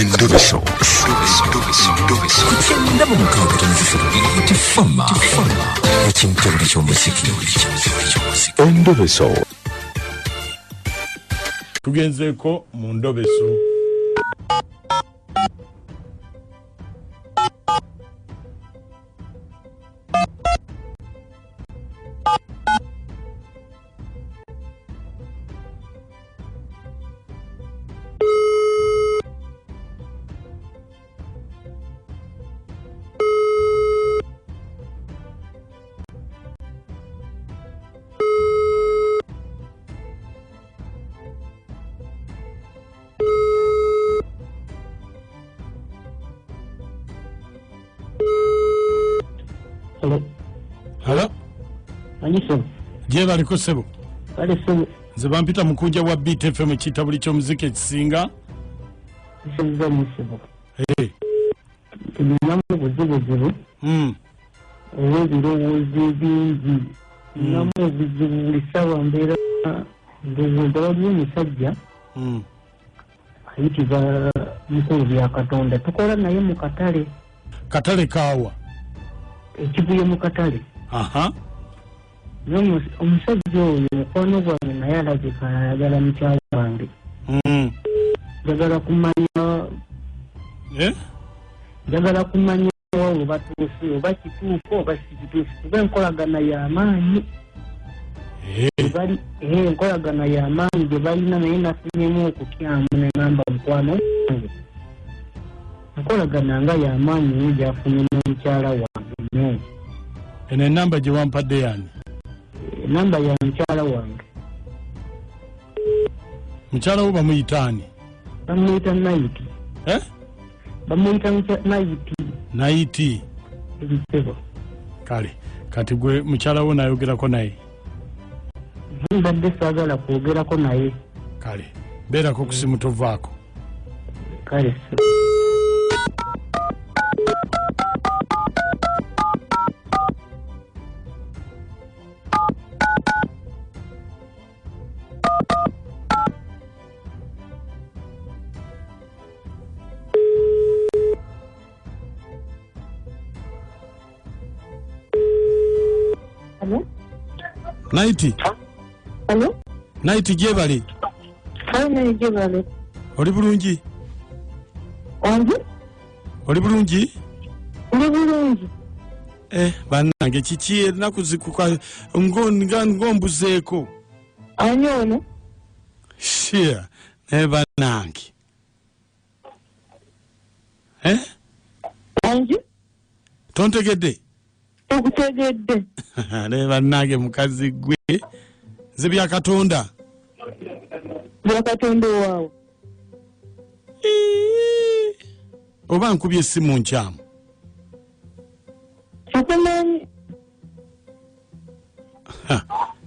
Endobeso. Kugenda mu mukaaga tifama. Ekintu eky'omuziki. Endobeso. Tugenzeeko mu ndobeso. Hello? Aniso. Je baliko sebo? Bali sebo. Nze bampita mukunja wa Beat FM kitabuli ky'omuziki ekisinga. Sebo musebo. Tunamu buzibu. Ebirowoozo bingi. Namu buzibu lisawa mbeera ndowooza omusajja. Ayitibwa mukulu bya Katonda. Tukola naye mu katale. Katale kaawa. Ekibuye mu katale. Aha. Omusajja oyo mukwano gwange naye alabika ayagala mukyala wange. Njagala kumanya. Njagala kumanya oba tuufu oba kituufu oba si kituufu kuba enkolagana y'amaanyi. Enkolagana y'amaanyi gye balina naye nafunyemu okutyamu ne namba mukwano wange. Enkolagana nga y'amaanyi naye gyafunyemu mukyala wange nnyo. Eno enamba gye wampadde yani? Namba ya mukyala wange. Mukyala wo bamuyitaani? Bamuyita Naiti. Bamuyita Naiti. Naiti. Ebitebo. Kale, kati gwe mukyala wo nayogerako naye? Mbadde saagala kwogerako naye. Kale, beerako ku simu tovaako. Kale. Naiti. Hello? Naiti jebali. Naiti jebali. Oli bulungi? Oli bulungi? Oli bulungi. Bannange kiki ennaku zikuka ngombuzeeko. Ani ono? Shia. Bannange. Anji? Tontegedde? Okutegedde. Ne bannange mukazi gwe. Nze bya Katonda. Bya Katonda waawo. Oba nkubye essimu nkyamu. Kikumanyi.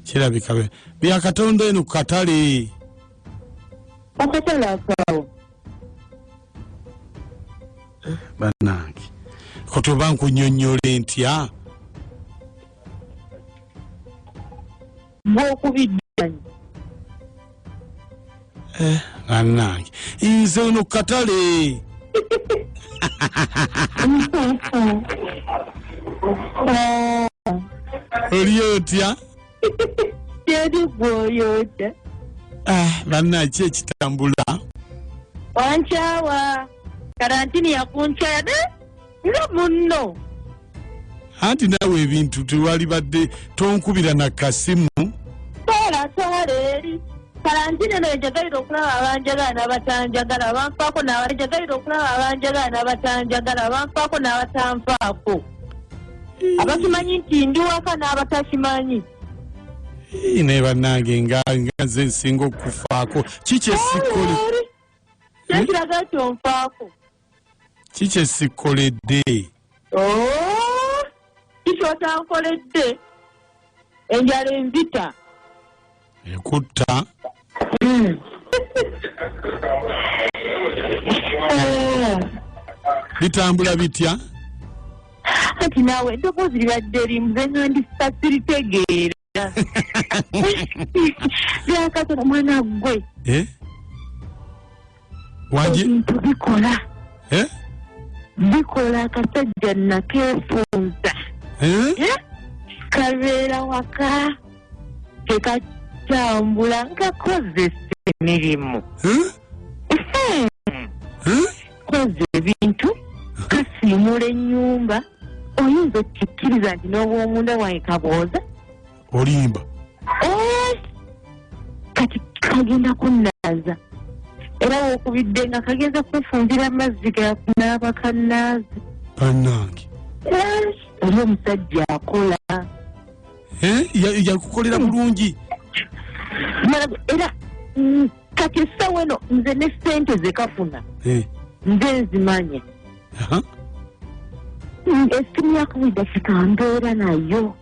Kirabika bya Katonda eno ku katale. Akatale akaawo. Bannange. Koto oba nkunnyonnyole ntya? Bw'okubiddanyi. Bannange. Nze ono ku katale. Oli otya? Teri gw'oyota. Bannange ki ekitambula? Wankyawa. Karantini yakunkyaya de? Nga munno. Anti nawe ebintu tewali badde tonkubira na kasimu. Twala eri. Karantini eno njagala okulaba abanjagala n'abatanjagala. Banfaako n'abanjagala okulaba abanjagala n'abatanjagala. Banfaako n'abatanfaako. Abakimanyi nti ndi waka n'abatakimanyi. Ne bannange nga nze nsinga okufaako. Kiki esikole? Kyekiraga nti onfaako. Kiki esikoledde? Kiki otankoledde? Enjala enzita. Ekutta. Bitambula bitya? Ati naawe eddoboozi libadde limu zenyo ndisiritegeera. Byakatono mwana gwe. Wangi ebintu bikola bikola akasajja nakeefunza kabeera waka tekatambula nga kozesa emirimu koza ebintu kasiimula ennyumba oyinza okikkiriza nti n'obwomunda wange kabooza olimba kati kagenda kunnaaza era wokubidde nga kagenza kwefunzira amazzi gakunaaba kannaazi bannange oli omusajja akola yakukolera bulungi era kati essawa eno nze ne ssente zekafuna nze nzimanya esimu yakubidde kikambeera nayo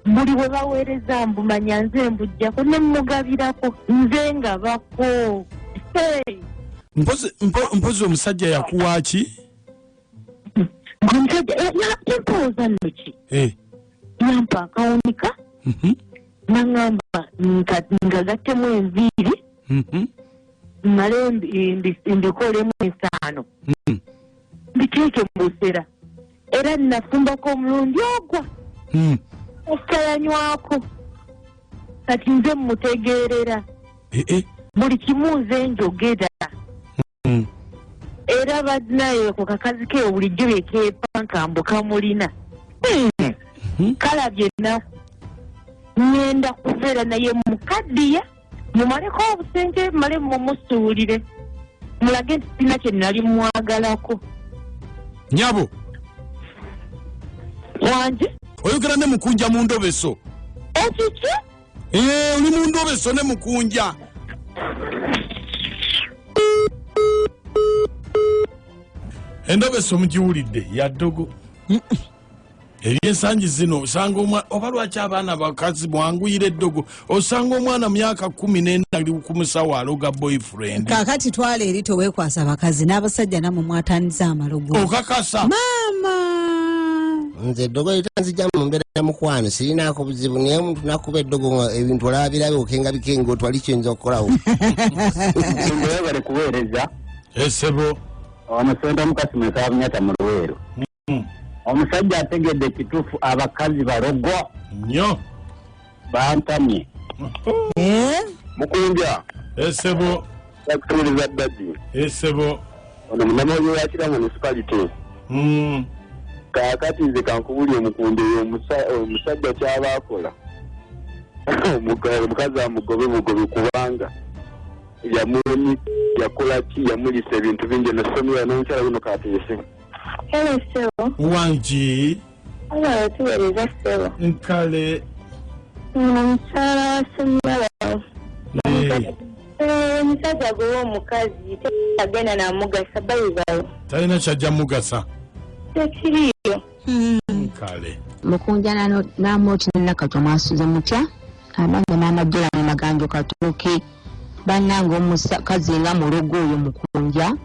buli bwe baweereza mbumanya nze mbujjako ne mmugabirako nze ngabako mpozi omusajja yakuwaaki omusajja yampooza nno ki yampa akawunika naŋŋamba ngagattemu enviiri male mbikolemu 5 mbiteeke mu busera era nafumbako omulundi ogwo essayanywako kati nze mmutegeerera buli kimu nze njogera era badnayo ku kakazi ke bulijjo byekeepa nkambu kamulina kalabye ennaku ngenda kubeera naye mukaddiya mumaleko obusente mumale mumusuulire mulage nti sina kye nali mwagalako nyabo wanje oyogera ne mukunja mu ndobeso ekiki oli mu ndobeso ne mukunja endobeso mugiwulidde yaddogo ebyensangi zino osanga omwana oba lwaki abaana bakazi mwanguyira eddogo osanga omwana myaka 14 ali ku musawo aloga boyfriend kakati twala eri toweekwasa bakazi n'abasajja namwe mwataniza amalogo okakasa maama nze eddogo litanzija mu mbeera ya mukwano sirinaako buzibu naye omuntu nakuba eddogo ebintu olaba birabe okenga bikenga otwali kiyinza okukolawo bale kuweereza esebo ono senda mukasi mwekaabunyata mu luweero omusajja ategedde kituufu abakazi balogwa nnyo bantamye mukunja esebo yakutuuliza ddagi esebo ono munamawulire yakira municipality kaakati nze kankubulya omukunja eyo omusajja kyaba akola omukazi amugobe bugobe kubanga yamulonyi yakola ki yamulisa ebintu bingi nasomera n'omukyala guno kateese Hello, Sebo. wangi Hello, tuweereza Sebo. nkale Omukyala wa ssemala. Omusajja gwe omukazi agenda n'amugasa bayibayo. talina kyajja mugasa Tekiriyo. nkale mukunja n'amoti n'enakato mwasuze mutya abange n'amajjola mu maganjo katuuke bannange omukazi nga mulogo oyo mukunja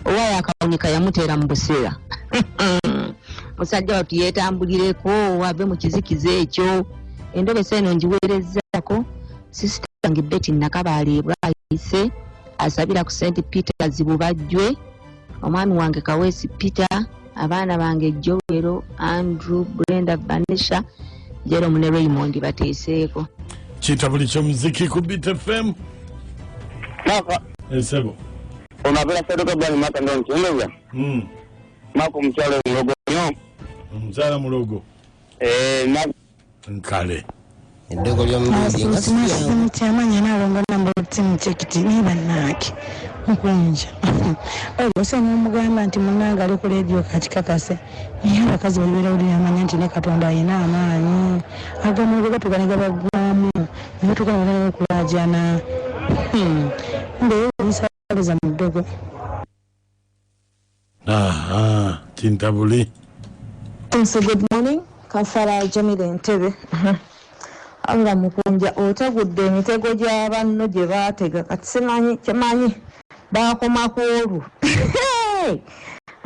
owa yakawunika yamuteera mu buseera musajja watu yeetambulireko wave mu kizikiza ekyo endobesa eno ngiweerezaako sisita yange Betty Nakabaale bwayise asabira ku St. Peters bubajjwe omwami wange Kaweesi Peter abaana bange Joero Andrew Brenda Vanessa Jerome ne Raymond bateeseeko kitabuli ky'omuziki ku Beat FM esebo onabera sadoka bwani maka ndo nkyendeza mako omukyala omulogo nyo omukyala mulogo nkale eddogo ly'omulundi nga simu kyamanya nalonga namba timu chekiti ni bannange mukunja olwose n'omugamba nti munnange ali ku leediyo kakikakase naye abakazi babeera oli amanya nti ne Katonda ayina amaanyi agamulogo gatuuka ne gabagwamu nebatuuka nebagala okulajana ndeeisaliza mu ddogo kintabuli. Good morning, Kafara Jamila Entebbe. Anga mukunja otagudde emitego gy'abanno gye baatega kati simanyi kyemanyi baakoma ku olwo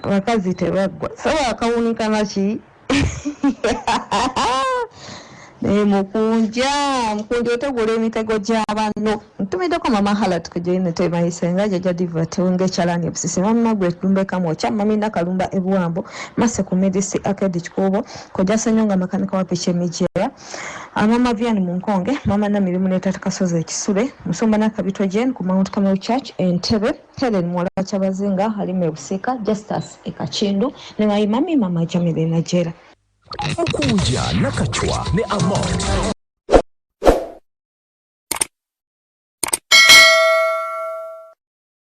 abakazi tebaggwa so akawunika naki Mukunja otegula emitego gy'abanno ntumiddeko mama Halat kujoine temayisenga jaja diva teunge chalani obsisi mama Margaret Lumbeka mocha mamina Kalumba Ebuambo mase ku medisi akedi kikubo koja Senyonga makanika wa piche mijera mama Vian Munkonge mama na mirimu netata Kasoze Kisule Musomba na Kabitwa Jen ku Mount Carmel Church Entebbe Helen Mwala Chabazinga Halime Busika Justus Ekachindu ne mami mama Jamile Najera Mkunja Nakachwa ne Amor